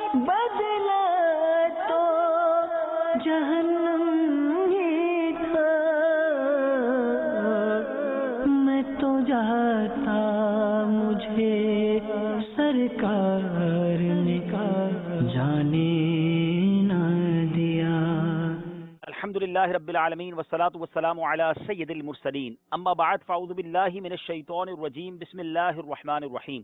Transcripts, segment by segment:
بدلا تو جہنم ہی تھا، میں تو جاتا مجھے سرکار نے جانے نہ دیا۔ الحمدللہ رب العالمین والصلاة والسلام علی سید المرسلین، اما بعد فاعوذ باللہ من الشیطان الرجیم، بسم اللہ الرحمن الرحیم۔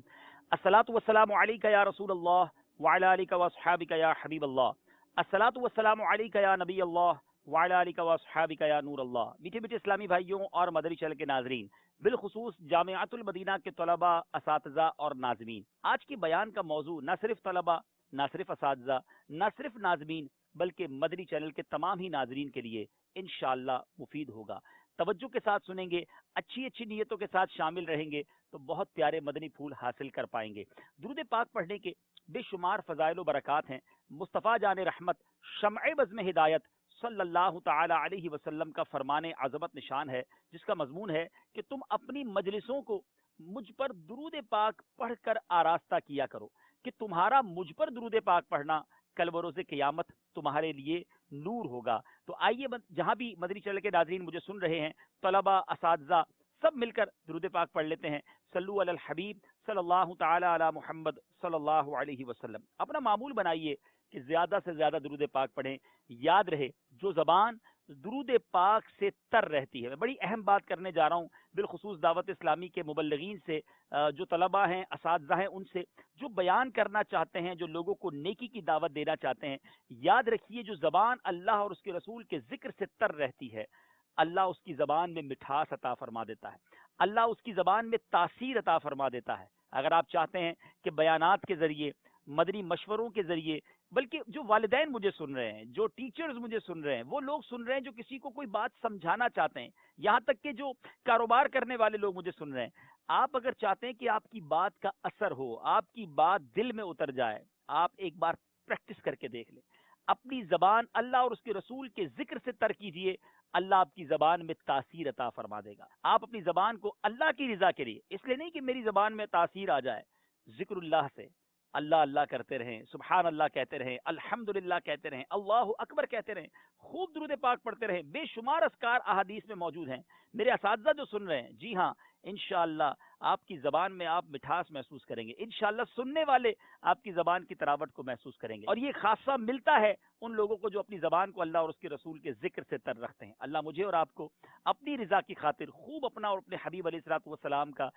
الصلاة والسلام علیک یا رسول اللہ وعلی آلک واصحابک یا حبیب اللہ، الصلاة والسلام علیک یا نبی اللہ وعلی آلک واصحابک یا نور اللہ۔ میٹھے میٹھے اسلامی بھائیوں اور مدنی چینل کے ناظرین، بالخصوص جامعۃ المدینہ کے طلباء، اساتذہ اور ناظمین، آج کے بیان کا موضوع نہ صرف طلباء، نہ صرف اساتذہ، نہ صرف ناظمین، بلکہ مدنی چینل کے تمام ہی ناظرین کے لیے انشاءاللہ مفید ہوگا۔ توجہ کے ساتھ سنیں گے، اچھی اچھی نیتوں کے ساتھ شامل رہیں گے تو بہت پیارے مدنی پھول حاصل کر پائیں گے۔ درود پاک پڑھنے کے بے شمار فضائل و برکات ہیں۔ مصطفیٰ جان رحمت، شمع بزم ہدایت صلی اللہ تعالی علیہ وسلم کا فرمان عظمت نشان ہے، جس کا مضمون ہے کہ تم اپنی مجلسوں کو مجھ پر درود پاک پڑھ کر آراستہ کیا کرو، کہ تمہارا مجھ پر درود پاک پڑھنا کل بروز قیامت تمہارے لیے نور ہوگا۔ تو آئیے جہاں بھی مدنی چینل کے ناظرین مجھے سن رہے ہیں، طلباء، اساتذہ، سب مل کر درود پاک پڑھ لیتے ہیں۔ صلو علی الحبیب صلی اللہ تعالی علی محمد صلی اللہ علیہ وسلم۔ اپنا معمول بنائیے کہ زیادہ سے زیادہ درود پاک پڑھیں۔ یاد رہے، جو زبان درود پاک سے تر رہتی ہے، میں بڑی اہم بات کرنے جا رہا ہوں، بالخصوص دعوت اسلامی کے مبلغین سے، جو طلباء ہیں، اساتذہ ہیں، ان سے جو بیان کرنا چاہتے ہیں، جو لوگوں کو نیکی کی دعوت دینا چاہتے ہیں، یاد رکھیے جو زبان اللہ اور اس کے رسول کے ذکر سے تر رہتی ہے، اللہ اس کی زبان میں مٹھاس عطا فرما دیتا ہے، اللہ اس کی زبان میں تاثیر عطا فرما دیتا ہے۔ اگر آپ چاہتے ہیں کہ بیانات کے ذریعے، مدنی مشوروں کے ذریعے، بلکہ جو والدین مجھے سن رہے ہیں، جو ٹیچرز مجھے سن رہے ہیں، وہ لوگ سن رہے ہیں جو کسی کو کوئی بات سمجھانا چاہتے ہیں، یہاں تک کہ جو کاروبار کرنے والے لوگ مجھے سن رہے ہیں، آپ اگر چاہتے ہیں کہ آپ کی بات کا اثر ہو، آپ کی بات دل میں اتر جائے، آپ ایک بار پریکٹس کر کے دیکھ لیں، اپنی زبان اللہ اور اس کے رسول کے ذکر سے تر کیجئے، اللہ آپ کی زبان میں تاثیر عطا فرما دے گا۔ آپ اپنی زبان کو اللہ کی رضا کے لیے، اس لیے نہیں کہ میری زبان میں تاثیر آ جائے، ذکر اللہ سے اللہ اللہ کرتے رہیں، سبحان اللہ کہتے رہیں، الحمدللہ کہتے رہیں، اللہ اکبر کہتے رہیں، خوب درود پاک پڑھتے رہیں۔ بے شمار اذکار احادیث میں موجود ہیں۔ میرے اساتذہ جو سن رہے ہیں، جی ہاں، انشاءاللہ آپ کی زبان میں آپ مٹھاس محسوس کریں گے، انشاءاللہ سننے والے آپ کی زبان کی تراوٹ کو محسوس کریں گے، اور یہ خاصہ ملتا ہے ان لوگوں کو جو اپنی زبان کو اللہ اور اس کے رسول کے ذکر سے تر رکھتے ہیں۔ اللہ مجھے اور آپ کو اپنی رضا کی خاطر خوب اپنا اور اپنے حبیب علیہ الصلوۃ والسلام کا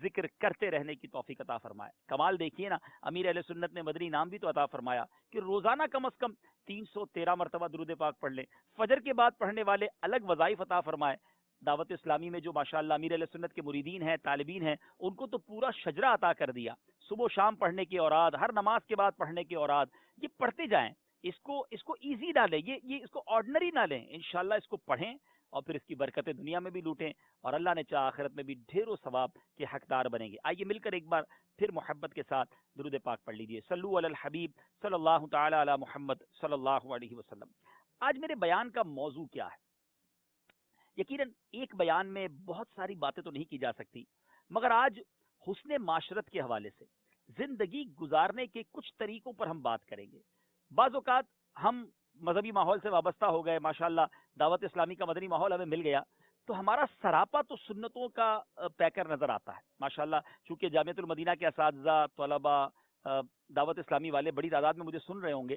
ذکر کرتے رہنے کی توفیق عطا فرمائے۔ کمال دیکھیے نا، امیر اہل سنت نے مدنی انعام بھی تو عطا فرمایا کہ روزانہ کم از کم 313 مرتبہ درود پاک پڑھ لیں، فجر کے بعد پڑھنے والے الگ وظائف عطا فرمائے۔ دعوت اسلامی میں جو ماشاءاللہ امیر علیہ سنت کے مریدین ہیں، طالبین ہیں، ان کو تو پورا شجرہ عطا کر دیا، صبح و شام پڑھنے کی اوراد، ہر نماز کے بعد پڑھنے کی اوراد، یہ پڑھتے جائیں، اس کو ایزی نہ لیں، یہ اس کو آرڈنری نہ لیں، انشاءاللہ اس کو پڑھیں اور پھر اس کی برکتیں دنیا میں بھی لوٹیں، اور اللہ نے چاہ آخرت میں بھی ڈھیروں ثواب کے حقدار بنیں گے۔ آئیے مل کر ایک بار پھر محبت کے ساتھ درود پاک پڑھ لیجیے۔ صلو علی الحبیب صلی اللہ تعالی علی محمد صلی اللہ علیہ وسلم۔ آج میرے بیان کا موضوع کیا ہے؟ یقیناً ایک بیان میں بہت ساری باتیں تو نہیں کی جا سکتی، مگر آج حسن معاشرت کے حوالے سے، زندگی گزارنے کے کچھ طریقوں پر ہم بات کریں گے۔ بعض اوقات ہم مذہبی ماحول سے وابستہ ہو گئے، ماشاءاللہ دعوت اسلامی کا مدنی ماحول ہمیں مل گیا، تو ہمارا سراپا تو سنتوں کا پیکر نظر آتا ہے ماشاءاللہ۔ چونکہ جامعۃ المدینہ کے اساتذہ، طلباء، دعوت اسلامی والے بڑی تعداد میں مجھے سن رہے ہوں گے،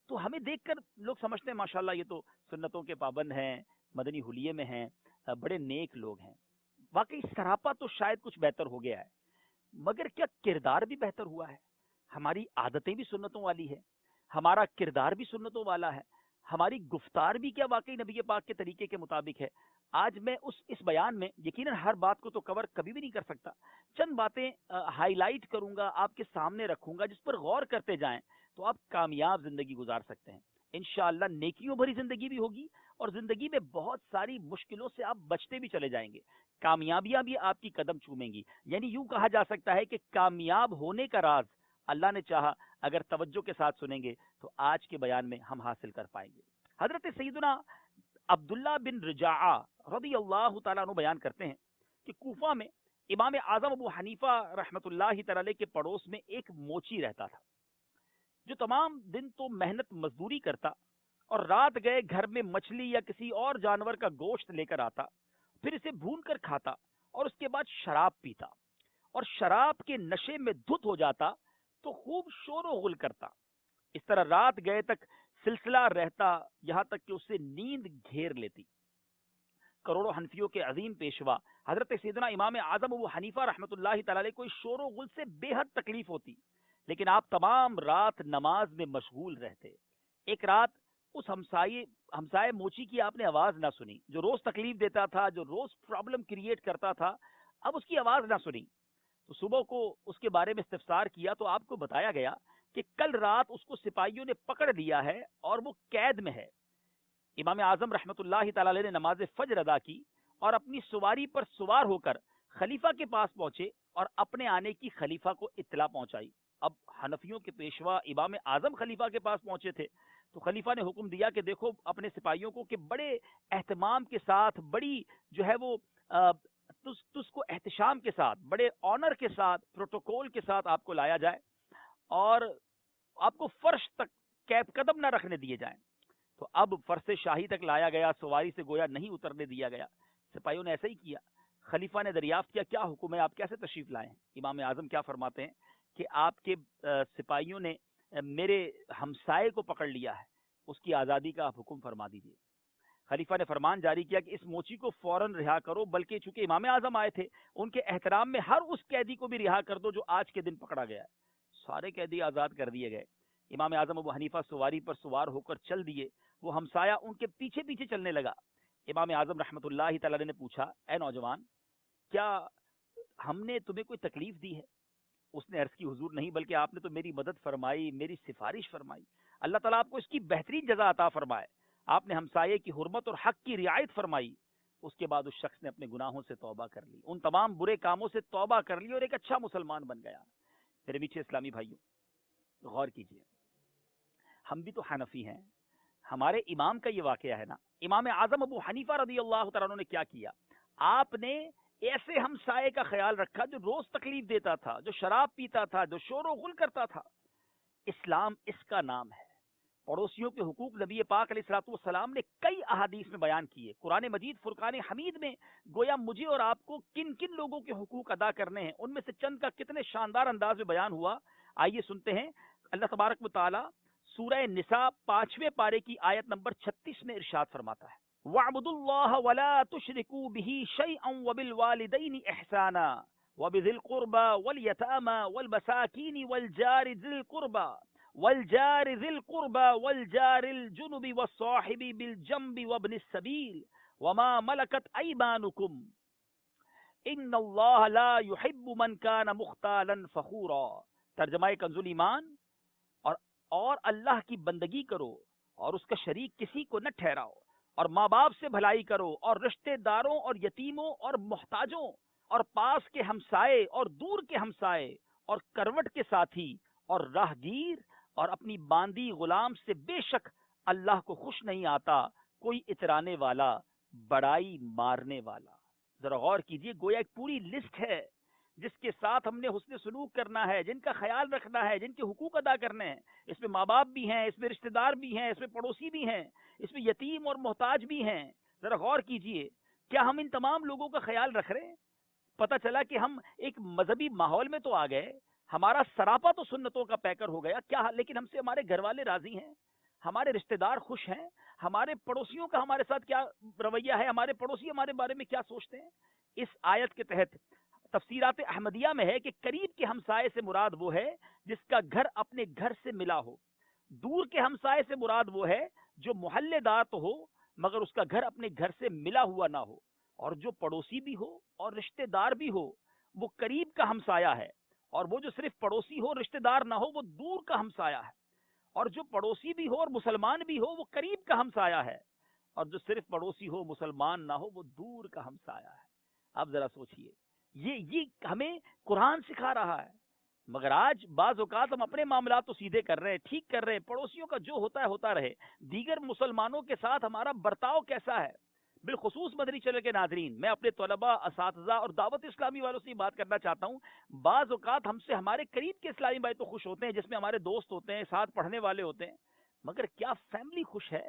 تو ہمیں دیکھ کر لوگ سمجھتے ہیں ماشاءاللہ یہ تو سنتوں کے پابند ہیں، مدنی حلیے میں ہیں، بڑے نیک لوگ ہیں۔ واقعی سراپا تو شاید کچھ بہتر ہو گیا ہے، مگر کیا کردار بھی بہتر ہوا ہے؟ ہماری عادتیں بھی سنتوں والی ہے، ہمارا کردار بھی سنتوں والا ہے، ہماری گفتار بھی کیا واقعی نبی پاک کے طریقے کے مطابق ہے؟ آج میں اس بیان میں یقیناً ہر بات کو تو کور کبھی بھی نہیں کر سکتا، چند باتیں ہائی لائٹ کروں گا، آپ کے سامنے رکھوں گا، جس پر غور کرتے جائیں تو آپ کامیاب زندگی گزار سکتے ہیں انشاءاللہ۔ نیکیوں بھری زندگی بھی ہوگی، اور زندگی میں بہت ساری مشکلوں سے آپ بچتے بھی چلے جائیں گے، کامیابیاں بھی آپ کی قدم چومیں گی۔ یعنی یوں کہا جا سکتا ہے کہ کامیاب ہونے کا راز اللہ نے چاہا اگر توجہ کے ساتھ سنیں گے تو آج کے بیان میں ہم حاصل کر پائیں گے۔ حضرت سیدنا عبداللہ بن رجاعہ رضی اللہ تعالیٰ عنہ بیان کرتے ہیں کہ کوفہ میں امام اعظم ابو حنیفہ رحمۃ اللہ تعالی کے پڑوس میں ایک موچی رہتا تھا۔ جو تمام دن تو محنت مزدوری کرتا اور رات گئے گھر میں مچھلی یا کسی اور جانور کا گوشت لے کر آتا، پھر اسے بھون کر کھاتا اور اس کے بعد شراب پیتا اور شراب کے نشے میں دھت ہو جاتا تو خوب شور و غل کرتا، اس طرح رات گئے تک سلسلہ رہتا یہاں تک کہ اسے نیند گھیر لیتی۔ کروڑوں حنفیوں کے عظیم پیشوا حضرت سیدنا امام اعظم ابو حنیفہ رحمۃ اللہ تعالی علیہ کو اس شور و غل سے بے حد تکلیف ہوتی، لیکن آپ تمام رات نماز میں مشغول رہتے۔ ایک رات اس ہمسائے موچی کی آپ نے آواز نہ سنی، جو روز تکلیف دیتا تھا، جو روز پرابلم کریٹ کرتا تھا، اب اس کی آواز نہ سنی تو صبح کو اس کے بارے میں استفسار کیا تو آپ کو بتایا گیا کہ کل رات اس کو سپاہیوں نے پکڑ لیا ہے اور وہ قید میں ہے۔ امام اعظم رحمۃ اللہ تعالی علیہ نے نماز فجر ادا کی اور اپنی سواری پر سوار ہو کر خلیفہ کے پاس پہنچے اور اپنے آنے کی خلیفہ کو اطلاع پہنچائی۔ اب حنفیوں کے پیشوا امام اعظم خلیفہ کے پاس پہنچے تھے تو خلیفہ نے حکم دیا کہ دیکھو اپنے سپاہیوں کو کہ بڑے اہتمام کے ساتھ، بڑی جو ہے وہ تس کو احتشام کے ساتھ، بڑے آنر کے ساتھ، پروٹوکول کے ساتھ آپ کو لایا جائے اور آپ کو فرش تک کیپ قدم نہ رکھنے دیے جائیں۔ تو اب فرش شاہی تک لایا گیا، سواری سے گویا نہیں اترنے دیا گیا۔ سپاہیوں نے ایسا ہی کیا۔ خلیفہ نے دریافت کیا کیا حکم ہے، آپ کیسے تشریف لائے ہیں؟ امام اعظم کیا فرماتے ہیں کہ آپ کے سپاہیوں نے میرے ہمسائے کو پکڑ لیا ہے، اس کی آزادی کا آپ حکم فرما دیجیے۔ خلیفہ نے فرمان جاری کیا کہ اس موچی کو فوراً رہا کرو، بلکہ چونکہ امام اعظم آئے تھے ان کے احترام میں ہر اس قیدی کو بھی رہا کر دو جو آج کے دن پکڑا گیا ہے۔ سارے قیدی آزاد کر دیے گئے۔ امام اعظم ابو حنیفہ سواری پر سوار ہو کر چل دیے، وہ ہمسایہ ان کے پیچھے پیچھے چلنے لگا۔ امام اعظم رحمۃ اللہ تعالی نے پوچھا، اے نوجوان، کیا ہم نے تمہیں کوئی تکلیف دی ہے؟ اس نے عرض کی، حضور نہیں، بلکہ آپ نے تو میری مدد فرمائی، میری سفارش فرمائی، اللہ تعالیٰ آپ کو اس کی بہترین جزا عطا فرمائے۔ آپ نے ہمسائے کی حرمت اور حق کی رعایت فرمائی۔ اس کے بعد اس شخص نے اپنے گناہوں سے توبہ کر لی، ان تمام برے کاموں سے توبہ کر لی اور ایک اچھا مسلمان بن گیا۔ میرے میٹھے اسلامی بھائیوں، غور کیجیے، ہم بھی تو حنفی ہیں، ہمارے امام کا یہ واقعہ ہے نا۔ امام اعظم ابو حنیفہ رضی اللہ تعالیٰ عنہ نے کیا کیا؟ آپ نے ایسے ہمسائے کا خیال رکھا جو روز تکلیف دیتا تھا، جو شراب پیتا تھا، جو شور و غل کرتا تھا۔ اسلام اس کا نام ہے۔ پڑوسیوں کے حقوق نبی پاک علیہ الصلوۃ والسلام نے کئی احادیث میں بیان کیے۔ قرآن مجید فرقان حمید میں گویا مجھے اور آپ کو کن کن لوگوں کے حقوق ادا کرنے ہیں، ان میں سے چند کا کتنے شاندار انداز میں بیان ہوا۔ آئیے سنتے ہیں۔ اللہ تبارک و تعالی سورہ نساء 5ویں پارے کی آیت نمبر 36 میں ارشاد فرماتا ہے، وَاعْبُدُوا اللَّهَ وَلَا تُشْرِكُوا بِهِ شَيْئًا وَبِالْوَالِدَيْنِ إِحْسَانًا وَبِذِي الْقُرْبَى وَالْيَتَامَى وَالْمَسَاكِينِ وَالْجَارِ ذِي الْقُرْبَى وَالْجَارِ الْجُنُبِ وَالصَّاحِبِ بِالْجَنبِ وَابْنِ السَّبِيلِ وَمَا مَلَكَتْ أَيْمَانُكُمْ إِنَّ اللَّهَ لَا يُحِبُّ مَنْ كَانَ مُخْتَالًا فَخُورًا۔ ترجمہ کنز ایمان، اور اللہ کی بندگی کرو اور اس کا شریک کسی کو نہ ٹھہراؤ، اور ماں باپ سے بھلائی کرو، اور رشتہ داروں اور یتیموں اور محتاجوں اور پاس کے ہمسائے اور دور کے ہمسائے اور کروٹ کے ساتھی اور راہگیر اور اپنی باندی غلام سے بے شک اللہ کو خوش نہیں آتا کوئی اترانے والا، بڑائی مارنے والا۔ ذرا غور کیجئے، گویا ایک پوری لسٹ ہے جس کے ساتھ ہم نے حسن سلوک کرنا ہے، جن کا خیال رکھنا ہے، جن کے حقوق ادا کرنے ہیں۔ اس میں ماں باپ بھی ہیں، اس میں رشتہ دار بھی ہیں، اس میں پڑوسی بھی ہیں، اس میں یتیم اور محتاج بھی ہیں۔ ذرا غور کیجئے، کیا ہم ان تمام لوگوں کا خیال رکھ رہے ہیں؟ پتہ چلا کہ ہم ایک مذہبی ماحول میں تو آ گئے، ہمارا سراپا تو سنتوں کا پیکر ہو گیا کیا، لیکن ہم سے ہمارے گھر والے راضی ہیں، ہمارے رشتہ دار خوش ہیں، ہمارے پڑوسیوں کا ہمارے ساتھ کیا رویہ ہے، ہمارے پڑوسی ہمارے بارے میں کیا سوچتے ہیں؟ اس آیت کے تحت تفسیرات احمدیہ میں ہے کہ قریب کے ہمسائے سے مراد وہ ہے جس کا گھر اپنے گھر سے ملا ہو، دور کے ہمسائے سے مراد وہ ہے جو محلے دار تو ہو مگر اس کا گھر اپنے گھر سے ملا ہوا نہ ہو، اور جو پڑوسی بھی ہو اور رشتہ دار بھی ہو وہ قریب کا ہمسایہ ہے، اور وہ جو صرف پڑوسی ہو رشتہ دار نہ ہو وہ دور کا ہمسایہ ہے، اور جو پڑوسی بھی ہو اور مسلمان بھی ہو وہ قریب کا ہمسایہ ہے، اور جو صرف پڑوسی ہو مسلمان نہ ہو وہ دور کا ہمسایہ ہے۔ اب ذرا سوچئے، یہ ہمیں قرآن سکھا رہا ہے، مگر آج بعض اوقات ہم اپنے معاملات تو سیدھے کر رہے ہیں، ٹھیک کر رہے ہیں، پڑوسیوں کا جو ہوتا ہے ہوتا رہے، دیگر مسلمانوں کے ساتھ ہمارا برتاؤ کیسا ہے؟ بالخصوص مدنی چینل کے ناظرین، میں اپنے طلباء، اساتذہ اور دعوت اسلامی والوں سے یہ بات کرنا چاہتا ہوں، بعض اوقات ہم سے ہمارے قریب کے اسلامی بھائی تو خوش ہوتے ہیں، جس میں ہمارے دوست ہوتے ہیں، ساتھ پڑھنے والے ہوتے ہیں، مگر کیا فیملی خوش ہے؟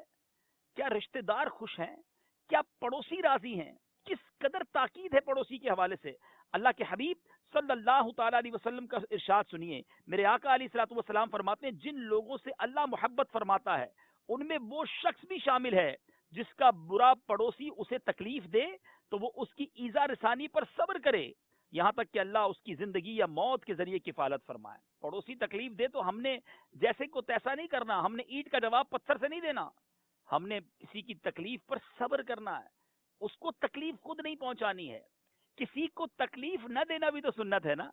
کیا رشتہ دار خوش ہیں؟ کیا پڑوسی راضی ہیں؟ کس قدر تاکید ہے پڑوسی کے حوالے سے۔ اللہ کے حبیب صلی اللہ تعالی علیہ وسلم کا ارشاد سنیے، میرے آقا علیہ الصلوۃ والسلام فرماتے ہیں، جن لوگوں سے اللہ محبت فرماتا ہے ان میں وہ شخص بھی شامل ہے جس کا برا پڑوسی اسے تکلیف دے تو وہ اس کی ایذا رسانی پر صبر کرے یہاں تک کہ اللہ اس کی زندگی یا موت کے ذریعے کفالت فرمائے۔ پڑوسی تکلیف دے تو ہم نے جیسے کو تیسا نہیں کرنا، ہم نے اینٹ کا جواب پتھر سے نہیں دینا، ہم نے کسی کی تکلیف پر صبر کرنا ہے، اس کو تکلیف خود نہیں پہنچانی ہے۔ کسی کو تکلیف نہ دینا بھی تو سنت ہے نا۔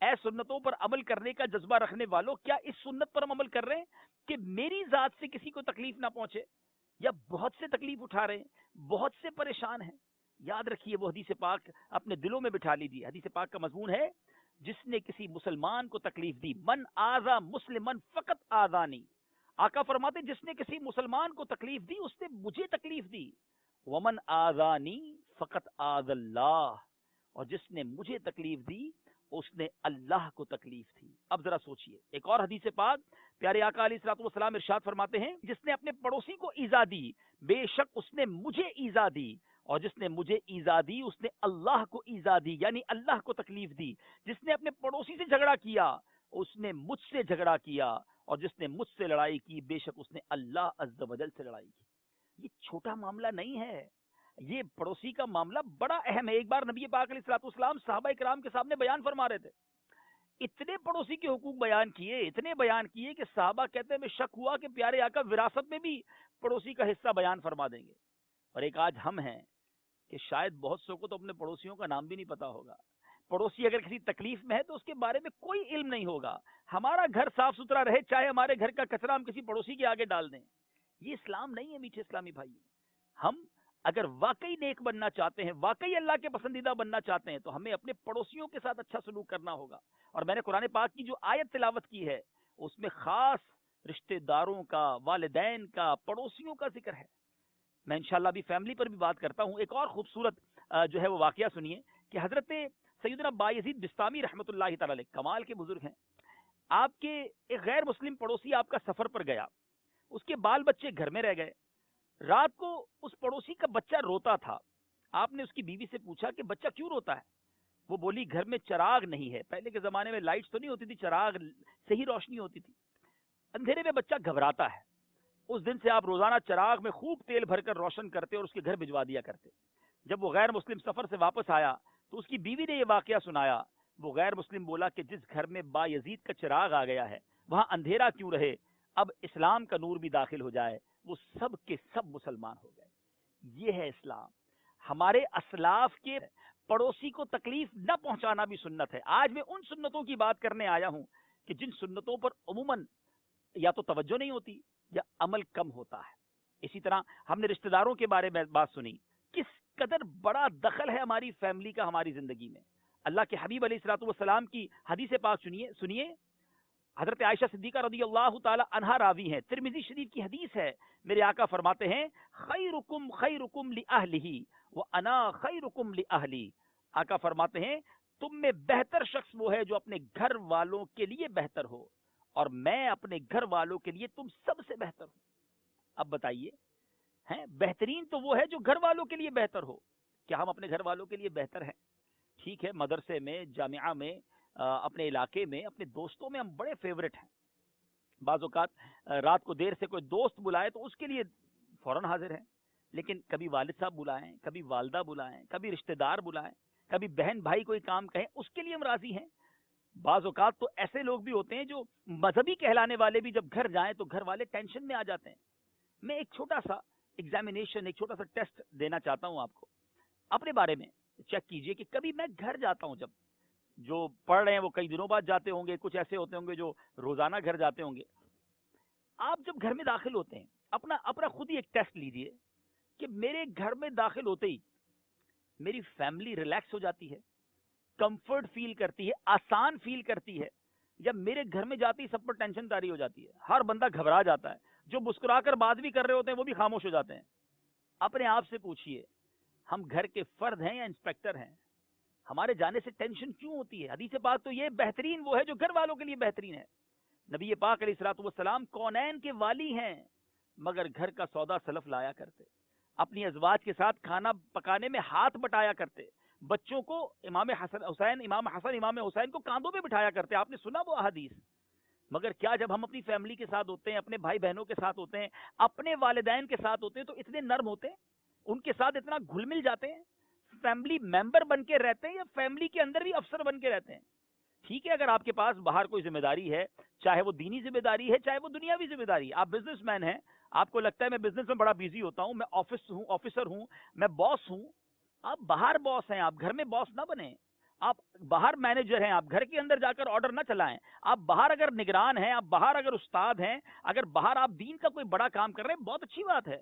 اے سنتوں پر عمل کرنے کا جذبہ رکھنے والوں، کیا اس سنت پر ہم عمل کر رہے ہیں کہ میری ذات سے کسی کو تکلیف نہ پہنچے؟ یا بہت سے تکلیف اٹھا رہے ہیں، بہت سے پریشان ہیں؟ یاد رکھیے وہ حدیث پاک اپنے دلوں میں بٹھا لیجیے۔ حدیث پاک کا مضمون ہے، جس نے کسی مسلمان کو تکلیف دی، من آذا مسلمن فقط آذانی۔ آقا فرماتے جس نے کسی مسلمان کو تکلیف دی اس نے مجھے تکلیف دی، ومن آذانی فقط آذ اللہ، اور جس نے مجھے تکلیف دی اس نے اللہ کو تکلیف دی۔ اب ذرا سوچئے، ایک اور حدیث پاک پیارے آقا علیہ الصلوۃ والسلام ارشاد فرماتے ہیں، جس نے اپنے پڑوسی کو ایذا دی بے شک اس نے مجھے ایذا دی، اور جس نے مجھے ایذا دی اس نے اللہ کو ایذا دی، یعنی اللہ کو تکلیف دی۔ جس نے اپنے پڑوسی سے جھگڑا کیا اس نے مجھ سے جھگڑا کیا، اور جس نے مجھ سے لڑائی کی بے شک اس نے اللہ عز و جل سے لڑائی کی۔ یہ چھوٹا معاملہ نہیں ہے، یہ پڑوسی کا معاملہ بڑا اہم ہے۔ ایک بار نبی پاک علیہ الصلوۃ والسلام صحابہ کرام کے سامنے بیان فرما رہے تھے، اتنے پڑوسی کے حقوق بیان کیے، اتنے بیان کیے کہ صحابہ کہتے ہیں میں شک ہوا کہ پیارے آقا وراثت میں بھی پڑوسی کا حصہ بیان فرما دیں گے۔ اور ایک آج ہم ہیں کہ شاید بہت سو کو تو اپنے پڑوسیوں کا نام بھی نہیں پتا ہوگا۔ پڑوسی اگر کسی تکلیف میں ہے تو اس کے بارے میں کوئی علم نہیں ہوگا۔ ہمارا گھر صاف ستھرا رہے، چاہے ہمارے گھر کا کچرا ہم کسی پڑوسی کے آگے ڈال دیں، یہ اسلام نہیں ہے میٹھے اسلامی بھائی۔ ہم اگر واقعی نیک بننا چاہتے ہیں، واقعی اللہ کے پسندیدہ بننا چاہتے ہیں، تو ہمیں اپنے پڑوسیوں کے ساتھ اچھا سلوک کرنا ہوگا۔ اور میں نے قرآن پاک کی جو آیت تلاوت کی ہے اس میں خاص رشتہ داروں کا، والدین کا، پڑوسیوں کا ذکر ہے۔ میں انشاءاللہ ابھی فیملی پر بھی بات کرتا ہوں۔ ایک اور خوبصورت جو ہے وہ واقعہ سنیے کہ حضرت سیدنا بایزید بستامی رحمۃ اللہ تعالی علیہ کمال کے بزرگ ہیں، آپ کے ایک غیر مسلم پڑوسی آپ کا سفر پر گیا، اس کے بال بچے گھر میں رہ گئے۔ رات کو اس پڑوسی کا بچہ روتا تھا، آپ نے اس کی بیوی سے پوچھا کہ بچہ کیوں روتا ہے؟ وہ بولی گھر میں چراغ نہیں ہے، پہلے کے زمانے میں لائٹس تو نہیں ہوتی تھی، چراغ سے ہی روشنی ہوتی تھی، اندھیرے میں بچہ گھبراتا ہے۔ اس دن سے آپ روزانہ چراغ میں خوب تیل بھر کر روشن کرتے اور اس کے گھر بھجوا دیا کرتے۔ جب وہ غیر مسلم سفر سے واپس آیا تو اس کی بیوی نے یہ واقعہ سنایا۔ وہ غیر مسلم بولا کہ جس گھر میں با یزید کا چراغ آ گیا ہے وہاں اندھیرا کیوں رہے، اب اسلام کا نور بھی داخل ہو جائے، وہ سب کے سب مسلمان ہو گئے۔ یہ ہے اسلام۔ ہمارے اسلاف کے پڑوسی کو تکلیف نہ پہنچانا بھی سنت ہے۔ آج میں ان سنتوں کی بات کرنے آیا ہوں کہ جن سنتوں پر عموماً یا تو توجہ نہیں ہوتی یا عمل کم ہوتا ہے۔ اسی طرح ہم نے رشتہ داروں کے بارے میں بات سنی، کس قدر بڑا دخل ہے ہماری فیملی کا ہماری زندگی میں۔ اللہ کے حبیب علیہ الصلوۃ والسلام کی حدیث پاک سنیے، حضرت عائشہ صدیقہ رضی اللہ تعالی عنہا راوی ہیں، ترمذی شریف کی حدیث ہے، میرے آقا فرماتے ہیں خیرکم خیرکم لأہلہ وانا خیرکم لأہلی۔ آقا فرماتے ہیں تم میں بہتر شخص وہ ہے جو اپنے گھر والوں کے لیے بہتر ہو، اور میں اپنے گھر والوں کے لیے تم سب سے بہتر ہوں۔ اب بتائیے، ہیں بہترین تو وہ ہے جو گھر والوں کے لیے بہتر ہو۔ کیا ہم اپنے گھر والوں کے لیے بہتر ہیں؟ ٹھیک ہے، مدرسے میں، جامعہ میں، اپنے علاقے میں، اپنے دوستوں میں ہم بڑے فیورٹ ہیں۔ بعض اوقات رات کو دیر سے کوئی دوست بلائے تو اس کے لیے فوراً حاضر ہیں، لیکن کبھی والد صاحب بلائیں، کبھی والدہ بلائیں، کبھی رشتہ دار بلائیں، کبھی بہن بھائی کوئی کام کہیں، اس کے لیے ہم راضی ہیں۔ بعض اوقات تو ایسے لوگ بھی ہوتے ہیں جو مذہبی کہلانے والے بھی جب گھر جائیں تو گھر والے ٹینشن میں آ جاتے ہیں۔ میں ایک چھوٹا سا ایگزامینیشن، ایک چھوٹا سا ٹیسٹ دینا چاہتا ہوں آپ کو، اپنے بارے میں چیک کیجئے کہ کبھی میں گھر جاتا ہوں، جب جو پڑھ رہے ہیں وہ کئی دنوں بعد جاتے ہوں گے، کچھ ایسے ہوتے ہوں گے جو روزانہ گھر جاتے ہوں گے۔ آپ جب گھر میں داخل ہوتے ہیں اپنا خود ہی ایک ٹیسٹ لیجئے کہ میرے گھر میں داخل ہوتے ہی میری فیملی ریلیکس ہو جاتی ہے، کمفرٹ فیل کرتی ہے، آسان فیل کرتی ہے، یا میرے گھر میں جاتی سب پر ٹینشن تاری ہو جاتی ہے، ہر بندہ گھبرا جاتا ہے، جو مسکرا کر بات بھی کر رہے ہوتے ہیں وہ بھی خاموش ہو جاتے ہیں۔ اپنے آپ سے پوچھئے ہم گھر کے فرد ہیں یا انسپیکٹر ہیں؟ ہمارے جانے سے ٹینشن کیوں ہوتی ہے؟ حدیث پاک تو یہ بہترین وہ ہے جو گھر والوں کے لیے بہترین ہے. نبی پاک علیہ الصلوۃ والسلام کونین کے والی ہیں، مگر گھر کا سودا سلف لایا کرتے، اپنی ازواج کے ساتھ کھانا پکانے میں ہاتھ بٹایا کرتے، بچوں کو امام حسن امام حسین کو کاندھوں پہ بٹھایا کرتے. آپ نے سنا وہ احادیث؟ مگر کیا جب ہم اپنی فیملی کے ساتھ ہوتے ہیں، اپنے بھائی بہنوں کے ساتھ ہوتے ہیں، اپنے والدین کے ساتھ ہوتے ہیں تو اتنے نرم ہوتے ہیں، ان کے ساتھ اتنا گھل مل جاتے ہیں، فیملی ممبر بن کے رہتے ہیں، یا فیملی کے اندر بھی افسر بن کے رہتے ہیں؟ ٹھیک ہے، اگر آپ کے پاس باہر کوئی ذمہ داری ہے، چاہے وہ دینی ذمہ داری ہے چاہے وہ دنیاوی ذمہ داری ہے، آپ بزنس مین ہیں، آپ کو لگتا ہے میں بزنس میں بڑا بیزی ہوتا ہوں، میں آفیسر ہوں، میں باس ہوں. آپ باہر باس ہیں، آپ گھر میں باس نہ بنیں. آپ باہر مینیجر ہیں، آپ گھر کے اندر جا کر آرڈر نہ چلائیں. آپ باہر اگر نگران ہیں، آپ باہر اگر استاد ہیں، اگر باہر آپ دین کا کوئی بڑا کام کر رہے ہیں، بہت اچھی بات ہے،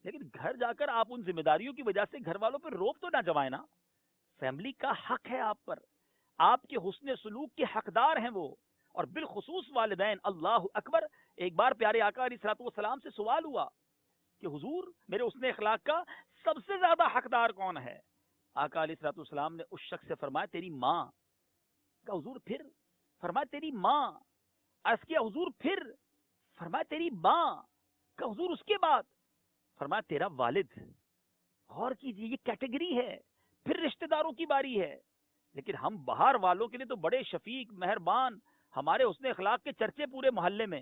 لیکن گھر جا کر آپ ان ذمہ داریوں کی وجہ سے گھر والوں پہ روب تو نہ جمائیں نا. فیملی کا حق ہے آپ پر، آپ کے حسن سلوک کے حقدار ہیں وہ، اور بالخصوص والدین. اللہ اکبر. ایک بار پیارے آقا علیہ الصلوۃ والسلام سے سوال ہوا کہ حضور میرے حسن اخلاق کا سب سے زیادہ حقدار کون ہے؟ آقا علیہ الصلوۃ والسلام نے اس شخص سے فرمایا تیری ماں. کہا حضور پھر؟ فرمایا تیری ماں. عرض کیا حضور پھر؟ فرمایا تیری ماں. کہا حضور اس کے بعد؟ فرمایا تیرا والد. غور کیجیے، یہ کیٹیگری ہے. پھر رشتہ داروں کی باری ہے. لیکن ہم باہر والوں کے لیے تو بڑے شفیق مہربان، ہمارے حسن اخلاق کے چرچے پورے محلے میں،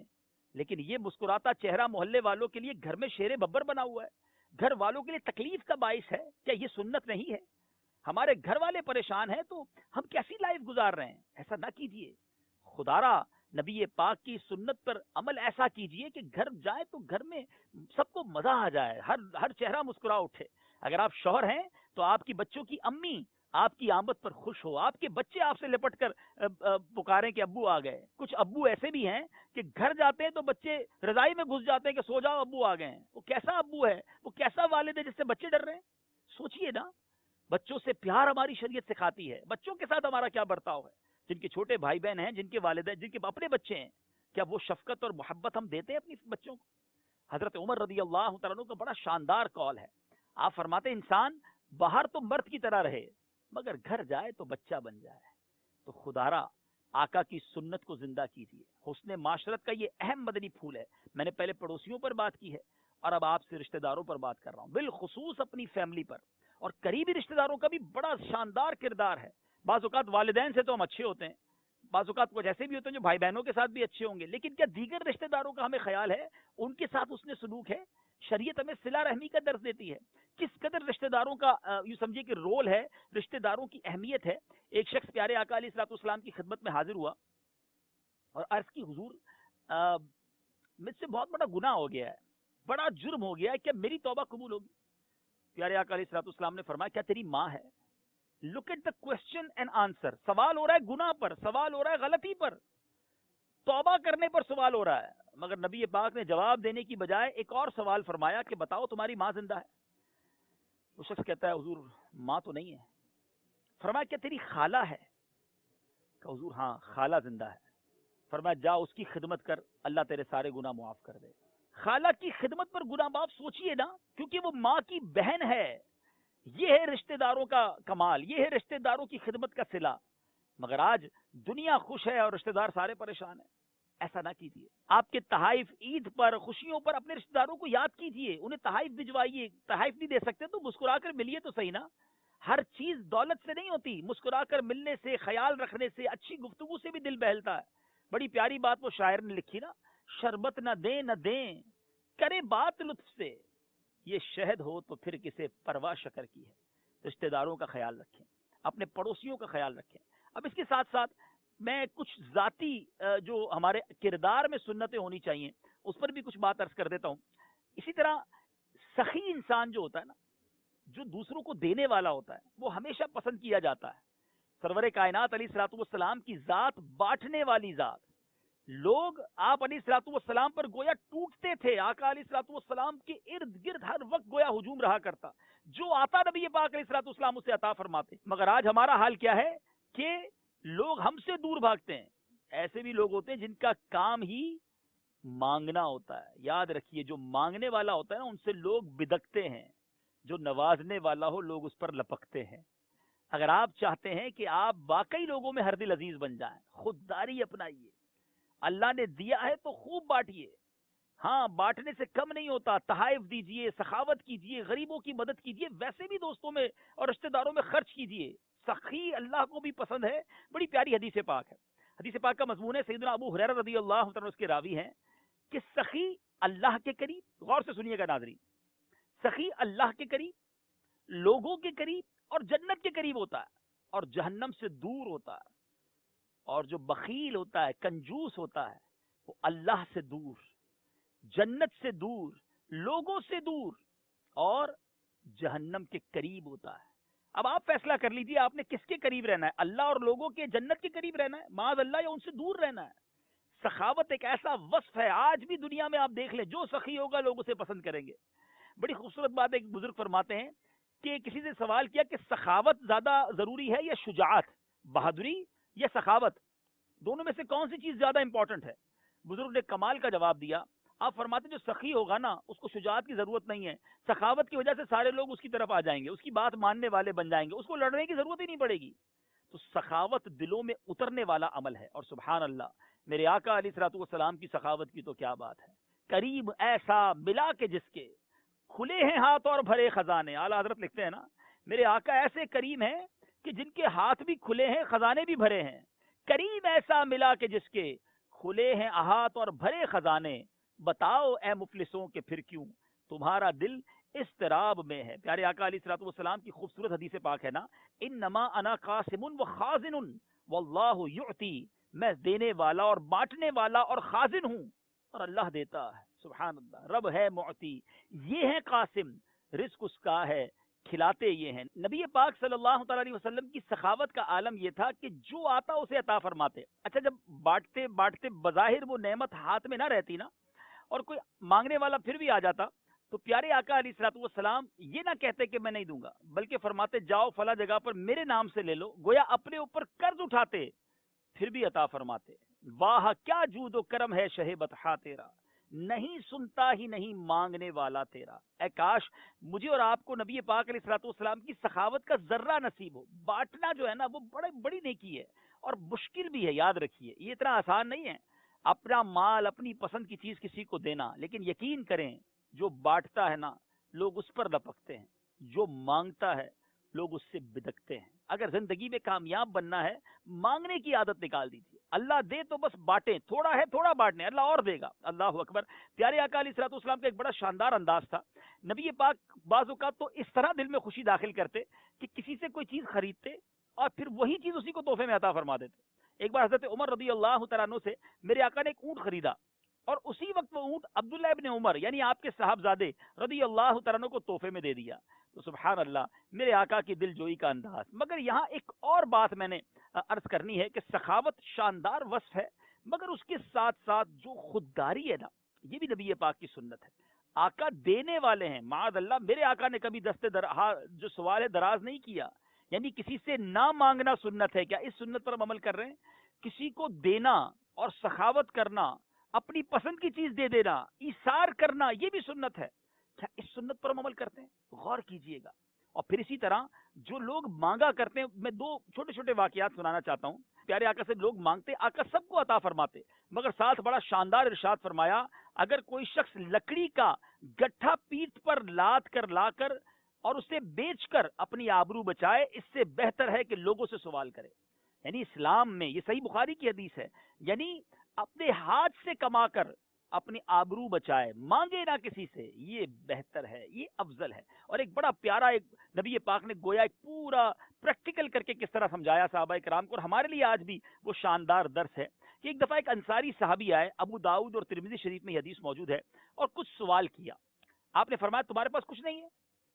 لیکن یہ مسکراتا چہرہ محلے والوں کے لیے گھر میں شیر ببر بنا ہوا ہے، گھر والوں کے لیے تکلیف کا باعث ہے. کیا یہ سنت نہیں ہے؟ ہمارے گھر والے پریشان ہیں تو ہم کیسی لائف گزار رہے ہیں؟ ایسا نہ کیجیے. خدارا نبی پاک کی سنت پر عمل ایسا کیجیے کہ گھر جائے تو گھر میں سب کو مزہ آ جائے، ہر چہرہ مسکرا اٹھے. اگر آپ شوہر ہیں تو آپ کی بچوں کی امی آپ کی آمد پر خوش ہو، آپ کے بچے آپ سے لپٹ کر پکاریں کہ ابو آ گئے. کچھ ابو ایسے بھی ہیں کہ گھر جاتے ہیں تو بچے رضائی میں گھس جاتے ہیں کہ سو جاؤ ابو آ گئے ہیں. وہ کیسا ابو ہے، وہ کیسا والد ہے جس سے بچے ڈر رہے ہیں؟ سوچئے نا. بچوں سے پیار ہماری شریعت سکھاتی ہے، بچوں کے ساتھ ہمارا کیا برتاؤ ہے. جن کے چھوٹے بھائی بہن ہیں، جن کے والدین، جن کے اپنے بچے ہیں، کیا وہ شفقت اور محبت ہم دیتے ہیں اپنی بچوں کو؟ حضرت عمر رضی اللہ تعالیٰ عنہ کا بڑا شاندار قول ہے. آپ فرماتے انسان باہر تو مرد کی طرح رہے مگر گھر جائے تو بچہ بن جائے. تو خدارا آقا کی سنت کو زندہ کیجیے. حسن معاشرت کا یہ اہم مدنی پھول ہے. میں نے پہلے پڑوسیوں پر بات کی ہے اور اب آپ سے رشتہ داروں پر بات کر رہا ہوں، بالخصوص اپنی فیملی پر. اور قریبی رشتہ داروں کا بھی بڑا شاندار کردار ہے. بعض اوقات والدین سے تو ہم اچھے ہوتے ہیں، بعض اوقات کچھ ایسے بھی ہوتے ہیں جو بھائی بہنوں کے ساتھ بھی اچھے ہوں گے، لیکن کیا دیگر رشتہ داروں کا ہمیں خیال ہے؟ ان کے ساتھ حسن سلوک ہے؟ شریعت ہمیں صلہ رحمی کا درس دیتی ہے. کس قدر رشتہ داروں کا یوں سمجھیے کہ رول ہے، رشتہ داروں کی اہمیت ہے. ایک شخص پیارے آقا علیہ الصلوۃ والسلام کی خدمت میں حاضر ہوا اور عرض کی حضور مجھ سے بہت بڑا گناہ ہو گیا ہے، بڑا جرم ہو گیا ہے، کیا میری توبہ قبول ہوگی؟ پیارے آقا علیہ الصلوۃ والسلام نے فرمایا کیا تیری ماں ہے؟ Look at the question and answer. سوال ہو رہا ہے گناہ پر، سوال ہو رہا ہے غلطی پر، توبہ کرنے پر سوال ہو رہا ہے. مگر نبی پاک نے جواب دینے کی بجائے ایک اور سوال فرمایا کہ بتاؤ تمہاری ماں زندہ ہے؟ وہ شخص کہتا ہے حضور ماں تو نہیں ہے. فرمایا کیا تیری خالہ ہے؟ کہ حضور ہاں خالہ زندہ ہے. فرمایا جا اس کی خدمت کر، اللہ تیرے سارے گناہ معاف کر دے. خالہ کی خدمت پر گناہ معاف، سوچئے نا، کیونکہ وہ ماں کی بہن ہے. یہ ہے رشتہ داروں کا کمال، یہ ہے رشتہ داروں کی خدمت کا صلہ. مگر آج دنیا خوش ہے اور رشتہ دار سارے پریشان ہیں. ایسا نہ کیجیے. آپ کے تحائف عید پر، خوشیوں پر اپنے رشتہ داروں کو یاد کیجیے، انہیں تحائف بھجوائیے. تحائف نہیں دے سکتے تو مسکرا کر ملیے تو صحیح نا. ہر چیز دولت سے نہیں ہوتی، مسکرا کر ملنے سے، خیال رکھنے سے، اچھی گفتگو سے بھی دل بہلتا ہے. بڑی پیاری بات وہ شاعر نے لکھی نا، شربت نہ دیں نہ دیں کرے بات لطف سے، یہ شہد ہو تو پھر کسے پرواہ شکر کی ہے. رشتہ داروں کا خیال رکھیں، اپنے پڑوسیوں کا خیال رکھیں. اب اس کے ساتھ ساتھ میں کچھ ذاتی جو ہمارے کردار میں سنتیں ہونی چاہیے اس پر بھی کچھ بات عرض کر دیتا ہوں. اسی طرح سخی انسان جو ہوتا ہے نا، جو دوسروں کو دینے والا ہوتا ہے، وہ ہمیشہ پسند کیا جاتا ہے. سرور کائنات علیہ الصلوۃ والسلام کی ذات بانٹنے والی ذات. لوگ آپ علیہ الصلوۃ والسلام پر گویا ٹوٹتے تھے. آقا علیہ الصلوۃ والسلام کے ارد گرد ہر وقت گویا ہجوم رہا کرتا، جو آتا نبی پاک علیہ الصلوۃ والسلام اسے عطا فرماتے. مگر آج ہمارا حال کیا ہے کہ لوگ ہم سے دور بھاگتے ہیں. ایسے بھی لوگ ہوتے ہیں جن کا کام ہی مانگنا ہوتا ہے. یاد رکھیے جو مانگنے والا ہوتا ہے نا، ان سے لوگ بدکتے ہیں. جو نوازنے والا ہو لوگ اس پر لپکتے ہیں۔ اگر آپ چاہتے ہیں کہ آپ واقعی لوگوں میں ہر دل عزیز بن جائیں، خودداری اپنائیے، اللہ نے دیا ہے تو خوب بانٹیے، ہاں بانٹنے سے کم نہیں ہوتا، تحائف دیجئے، سخاوت کیجئے، غریبوں کی مدد کیجئے، ویسے بھی دوستوں میں اور رشتہ داروں میں خرچ کیجئے، سخی اللہ کو بھی پسند ہے۔ بڑی پیاری حدیث پاک ہے، حدیث پاک کا مضمون ہے، سیدنا ابو ہریرہ رضی اللہ عنہ اس کے راوی ہیں کہ سخی اللہ کے قریب، غور سے سنیے گا ناظرین، سخی اللہ کے قریب، لوگوں کے قریب اور جنت کے قریب ہوتا ہے، اور جہنم سے دور ہوتا ہے۔ اور جو بخیل ہوتا ہے، کنجوس ہوتا ہے، وہ اللہ سے دور، جنت سے دور، لوگوں سے دور اور جہنم کے قریب ہوتا ہے۔ اب آپ فیصلہ کر لیجیے آپ نے کس کے قریب رہنا ہے، اللہ اور لوگوں کے جنت کے قریب رہنا ہے معاذ اللہ، یا ان سے دور رہنا ہے۔ سخاوت ایک ایسا وصف ہے، آج بھی دنیا میں آپ دیکھ لیں، جو سخی ہوگا لوگ اسے پسند کریں گے۔ بڑی خوبصورت بات ایک بزرگ فرماتے ہیں کہ کسی سے سوال کیا کہ سخاوت زیادہ ضروری ہے یا شجاعت، بہادری یا سخاوت، دونوں میں سے کون سی چیز زیادہ امپورٹنٹ ہے؟ بزرگ نے کمال کا جواب دیا، آپ فرماتے جو سخی ہوگا نا اس کو شجاعت کی ضرورت نہیں ہے، سخاوت کی وجہ سے سارے لوگ اس کی طرف آ جائیں گے، اس کی بات ماننے والے بن جائیں گے، اس کو لڑنے کی ضرورت ہی نہیں پڑے گی۔ تو سخاوت دلوں میں اترنے والا عمل ہے، اور سبحان اللہ میرے آقا علیہ الصلوۃ والسلام کی سخاوت کی تو کیا بات ہے۔ کریم ایسا ملا کے جس کے کھلے ہیں ہاتھ اور بھرے خزانے، اعلیٰ حضرت لکھتے ہیں نا میرے آقا ایسے کریم ہیں کہ جن کے ہاتھ بھی کھلے ہیں، خزانے بھی بھرے ہیں۔ کریم ایسا ملا کے جس کے کھلے ہیں ہاتھ اور بھرے خزانے، بتاؤ اے مفلسوں کہ پھر کیوں تمہارا دل اضطراب میں ہے۔ پیارے آقا علیہ الصلوۃ والسلام کی خوبصورت حدیث پاک ہے نا، انما انا قاسم و خازن واللہ یعطی، میں دینے والا اور بانٹنے والا اور خازن ہوں، اور اللہ دیتا ہے۔ سبحان اللہ، رب ہے معطی، یہ ہے قاسم، رزق اس کا ہے، کھلاتے یہ ہیں۔ نبی پاک صلی اللہ تعالی علیہ وسلم کی سخاوت کا عالم یہ تھا کہ جو آتا اسے عطا فرماتے۔ اچھا جب بانٹتے بانٹتے بظاہر وہ نعمت ہاتھ میں نہ رہتی نا، اور کوئی مانگنے والا پھر بھی آ جاتا، تو پیارے آقا علیہ الصلوۃ والسلام یہ نہ کہتے کہ میں نہیں دوں گا، بلکہ فرماتے جاؤ فلاں جگہ پر میرے نام سے لے لو، گویا اپنے اوپر قرض اٹھاتے پھر بھی عطا فرماتے۔ واہ کیا جود و کرم ہے شہ بطحا تیرا، نہیں سنتا ہی نہیں مانگنے والا تیرا۔ اے کاش مجھے اور آپ کو نبی پاک علیہ الصلوۃ والسلام کی سخاوت کا ذرہ نصیب ہو۔ بانٹنا جو ہے نا وہ بڑی نیکی ہے، اور مشکل بھی ہے، یاد رکھیے یہ اتنا آسان نہیں ہے اپنا مال، اپنی پسند کی چیز کسی کو دینا، لیکن یقین کریں جو بانٹتا ہے نا لوگ اس پر لپکتے ہیں، جو مانگتا ہے لوگ اس سے بدکتے ہیں۔ اگر زندگی میں کامیاب بننا ہے مانگنے کی عادت نکال دیجیے، اللہ دے تو بس بانٹیں، تھوڑا ہے تھوڑا بانٹنے، اللہ اور دے گا۔ اللہ اکبر۔ پیارے آقا علیہ الصلوۃ والسلام کا ایک بڑا شاندار انداز تھا، نبی پاک بعض اوقات تو اس طرح دل میں خوشی داخل کرتے کہ کسی سے کوئی چیز خریدتے اور پھر وہی چیز اسی کو تحفے میں عطا فرما دیتے۔ ایک بار حضرت عمر رضی اللہ تعالیٰ عنہ سے میرے آقا نے ایک اونٹ خریدا، اور اسی وقت وہ اونٹ عبداللہ ابن عمر یعنی آپ کے صاحبزادے رضی اللہ تعالیٰ عنہ کو تحفے میں دے دیا۔ تو سبحان اللہ میرے آقا کی دل جوئی کا انداز۔ مگر یہاں ایک اور بات میں نے عرض کرنی ہے کہ سخاوت شاندار وصف ہے، مگر اس کے ساتھ ساتھ جو خودداری ہے نا یہ بھی نبی پاک کی سنت ہے۔ آقا دینے والے ہیں، معاذ اللہ میرے آقا نے کبھی جو سوال ہے دراز نہیں کیا، یعنی کسی سے نہ مانگنا سنت ہے۔ کیا اس سنت پر ہم عمل کر رہے ہیں؟ کسی کو دینا اور سخاوت کرنا، اپنی پسند کی چیز دے دینا، ایثار کرنا، یہ بھی سنت ہے۔ کیا اس سنت پر ہم عمل کرتے ہیں؟ غور کیجئے گا۔ اور پھر اسی طرح جو لوگ مانگا کرتے ہیں، میں دو چھوٹے چھوٹے واقعات سنانا چاہتا ہوں۔ پیارے آقا سے لوگ مانگتے، آقا سب کو عطا فرماتے، مگر ساتھ بڑا شاندار ارشاد فرمایا، اگر کوئی شخص لکڑی کا گٹھا پیٹھ پر لاد کر لا کر اور اسے بیچ کر اپنی آبرو بچائے، اس سے بہتر ہے کہ لوگوں سے سوال کرے۔ یعنی اسلام میں، یہ صحیح بخاری کی حدیث ہے، یعنی اپنے ہاتھ سے کما کر اپنی آبرو بچائے، مانگے نہ کسی سے، یہ بہتر ہے، یہ افضل ہے۔ اور ایک بڑا پیارا ایک نبی پاک نے گویا ایک پورا پریکٹیکل کر کے کس طرح سمجھایا صحابہ کرام کو، اور ہمارے لیے آج بھی وہ شاندار درس ہے کہ ایک دفعہ ایک انصاری صحابی آئے، ابو داؤد اور ترمذی شریف میں یہ حدیث موجود ہے، اور کچھ سوال کیا۔ آپ نے فرمایا تمہارے پاس کچھ نہیں ہے؟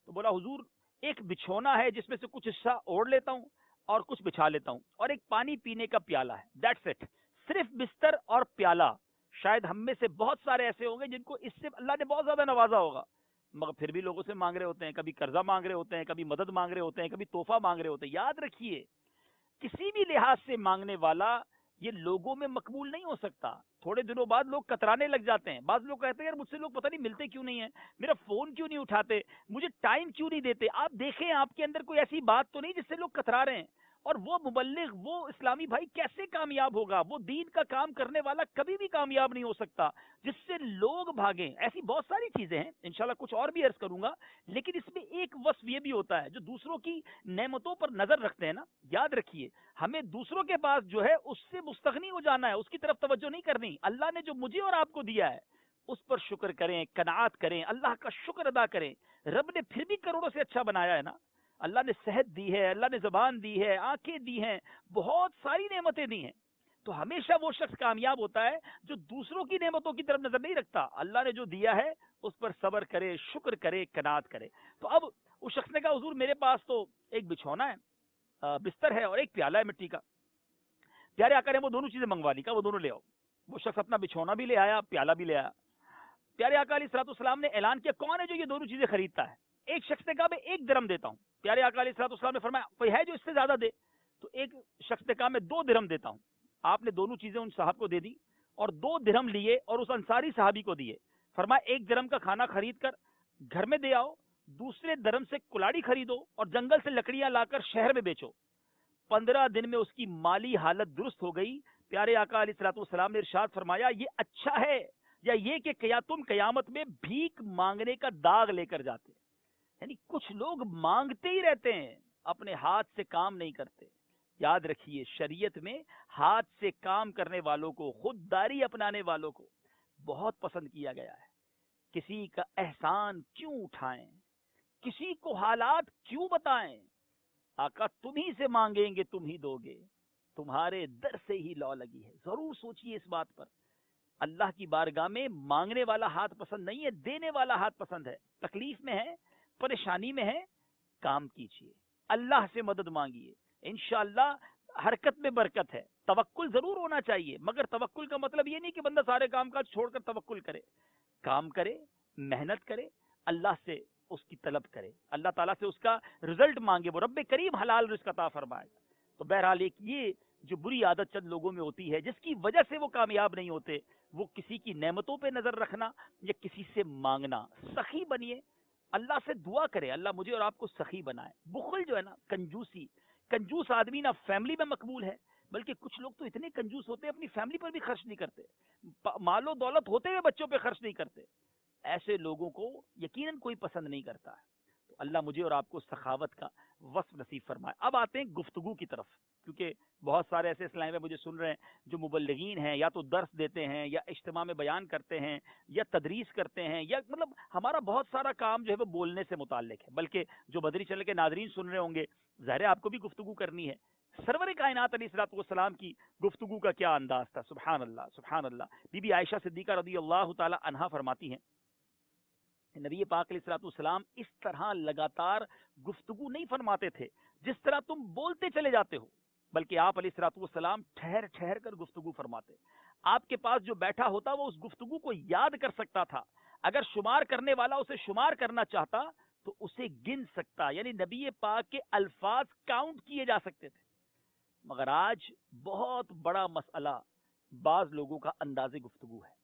تو بولا حضور ایک بچھونا ہے جس میں سے کچھ حصہ اوڑھ لیتا ہوں اور کچھ بچھا لیتا ہوں، اور ایک پانی پینے کا پیالہ ہے، دیٹس اٹ، صرف بستر اور پیالہ۔ شاید ہم میں سے بہت سارے ایسے ہوں گے جن کو اس سے اللہ نے بہت زیادہ نوازا ہوگا، مگر پھر بھی لوگوں سے مانگ رہے ہوتے ہیں، کبھی قرضہ مانگ رہے ہوتے ہیں، کبھی مدد مانگ رہے ہوتے ہیں، کبھی تحفہ مانگ رہے ہوتے ہیں۔ یاد رکھیے کسی بھی لحاظ سے مانگنے والا یہ لوگوں میں مقبول نہیں ہو سکتا. تھوڑے دنوں بعد لوگ کترانے لگ جاتے ہیں. بعض لوگ کہتے ہیں یار مجھ سے لوگ پتہ نہیں ملتے کیوں نہیں ہیں, میرا فون کیوں نہیں اٹھاتے, مجھے ٹائم کیوں نہیں دیتے. آپ دیکھیں آپ کے اندر کوئی ایسی بات تو نہیں جس سے لوگ کترا رہے ہیں. اور وہ مبلغ, وہ اسلامی بھائی کیسے کامیاب ہوگا؟ وہ دین کا کام کرنے والا کبھی بھی کامیاب نہیں ہو سکتا جس سے لوگ بھاگیں. ایسی بہت ساری چیزیں ہیں, انشاءاللہ کچھ اور بھی عرض کروں گا, لیکن اس میں ایک وصف یہ بھی ہوتا ہے, جو دوسروں کی نعمتوں پر نظر رکھتے ہیں نا, یاد رکھیے ہمیں دوسروں کے پاس جو ہے اس سے مستغنی ہو جانا ہے, اس کی طرف توجہ نہیں کرنی. اللہ نے جو مجھے اور آپ کو دیا ہے اس پر شکر کریں, قناعت کریں, اللہ کا شکر ادا کریں. رب نے پھر بھی کروڑوں سے اچھا بنایا ہے نا. اللہ نے صحت دی ہے, اللہ نے زبان دی ہے, آنکھیں دی ہیں, بہت ساری نعمتیں دی ہیں. تو ہمیشہ وہ شخص کامیاب ہوتا ہے جو دوسروں کی نعمتوں کی طرف نظر نہیں رکھتا, اللہ نے جو دیا ہے اس پر صبر کرے, شکر کرے, قناعت کرے. تو اب اس شخص نے کہا حضور میرے پاس تو ایک بچھونا ہے, بستر ہے, اور ایک پیالہ ہے مٹی کا. پیارے آقا نے وہ دونوں چیزیں منگوا لی, کا وہ دونوں لے آؤ. وہ شخص اپنا بچھونا بھی لے آیا, پیالہ بھی لے آیا. پیارے آقا علیہ الصلوۃ والسلام نے اعلان کیا کون ہے جو یہ دونوں چیزیں خریدتا ہے؟ ایک شخص نے کہا میں 1 درہم دیتا ہوں. پیارے آقا علیہ الصلوۃ والسلام نے فرمایا کوئی ہے جو اس سے زیادہ دے؟ تو ایک شخص نے کہا میں 2 درہم دیتا ہوں. آپ نے دونوں چیزیں ان صاحب کو دے دی اور 2 درہم لیے اور اس انصاری صحابی کو دیے. فرمایا 1 درہم کا کھانا خرید کر گھر میں دے آؤ, دوسرے درہم سے کلاڑی خریدو اور جنگل سے لکڑیاں لا کر شہر میں بیچو. 15 دن میں اس کی مالی حالت درست ہو گئی. پیارے آقا علیہ الصلوۃ والسلام نے ارشاد فرمایا یہ اچھا ہے یا یہ کہ تم قیامت میں بھیک مانگنے کا داغ لے کر جاتے. یعنی کچھ لوگ مانگتے ہی رہتے ہیں, اپنے ہاتھ سے کام نہیں کرتے. یاد رکھیے شریعت میں ہاتھ سے کام کرنے والوں کو, خودداری اپنانے والوں کو بہت پسند کیا گیا ہے. کسی کا احسان کیوں اٹھائیں, کسی کو حالات کیوں بتائیں. آقا تم ہی سے مانگیں گے تم ہی دو گے, تمہارے در سے ہی لو لگی ہے. ضرور سوچئے اس بات پر. اللہ کی بارگاہ میں مانگنے والا ہاتھ پسند نہیں ہے, دینے والا ہاتھ پسند ہے. تکلیف میں ہے, پریشانی میں ہے, کام کیجیے, اللہ سے مدد مانگیے, انشاءاللہ حرکت میں برکت ہے. توکل ضرور ہونا چاہیے, مگر توکل کا مطلب یہ نہیں کہ بندہ سارے کام کاج چھوڑ کر توکل کرے. کام کرے, محنت کرے, اللہ سے اس کی طلب کرے, اللہ تعالیٰ سے اس کا رزلٹ مانگے, وہ رب کریم حلال رزق عطا فرمائے. تو بہرحال ایک یہ جو بری عادت چند لوگوں میں ہوتی ہے جس کی وجہ سے وہ کامیاب نہیں ہوتے, وہ کسی کی نعمتوں پہ نظر رکھنا یا کسی سے مانگنا. سخی بنیے, اللہ سے دعا کرے اللہ مجھے اور آپ کو سخی بنائے. بخل جو ہے نا, کنجوسی, کنجوس آدمی نہ فیملی میں مقبول ہے, بلکہ کچھ لوگ تو اتنے کنجوس ہوتے ہیں اپنی فیملی پر بھی خرچ نہیں کرتے, مال و دولت ہوتے ہوئے بچوں پہ خرچ نہیں کرتے. ایسے لوگوں کو یقیناً کوئی پسند نہیں کرتا ہے. تو اللہ مجھے اور آپ کو سخاوت کا وصف نصیب فرمائے. اب آتے ہیں گفتگو کی طرف, کیونکہ بہت سارے ایسے اسلام میں مجھے سن رہے ہیں جو مبلغین ہیں, یا تو درس دیتے ہیں یا اجتماع میں بیان کرتے ہیں یا تدریس کرتے ہیں, یا مطلب ہمارا بہت سارا کام جو ہے وہ بولنے سے متعلق ہے. بلکہ جو بدری چل کے ناظرین سن رہے ہوں گے, ظاہر ہے آپ کو بھی گفتگو کرنی ہے. سرور کائنات علیہ الصلوۃ والسلام کی گفتگو کا کیا انداز تھا, سبحان اللہ سبحان اللہ. بی بی عائشہ صدیقہ رضی اللہ تعالی عنہا فرماتی ہیں نبی پاک علیہ الصلوۃ والسلام اس طرح لگاتار گفتگو نہیں فرماتے تھے جس طرح تم بولتے چلے جاتے ہو, بلکہ آپ علیہ الصلوۃ والسلام ٹھہر ٹھہر کر گفتگو فرماتے. آپ کے پاس جو بیٹھا ہوتا وہ اس گفتگو کو یاد کر سکتا تھا. اگر شمار کرنے والا اسے شمار کرنا چاہتا تو اسے گن سکتا, یعنی نبی پاک کے الفاظ کاؤنٹ کیے جا سکتے تھے. مگر آج بہت بڑا مسئلہ بعض لوگوں کا انداز گفتگو ہے.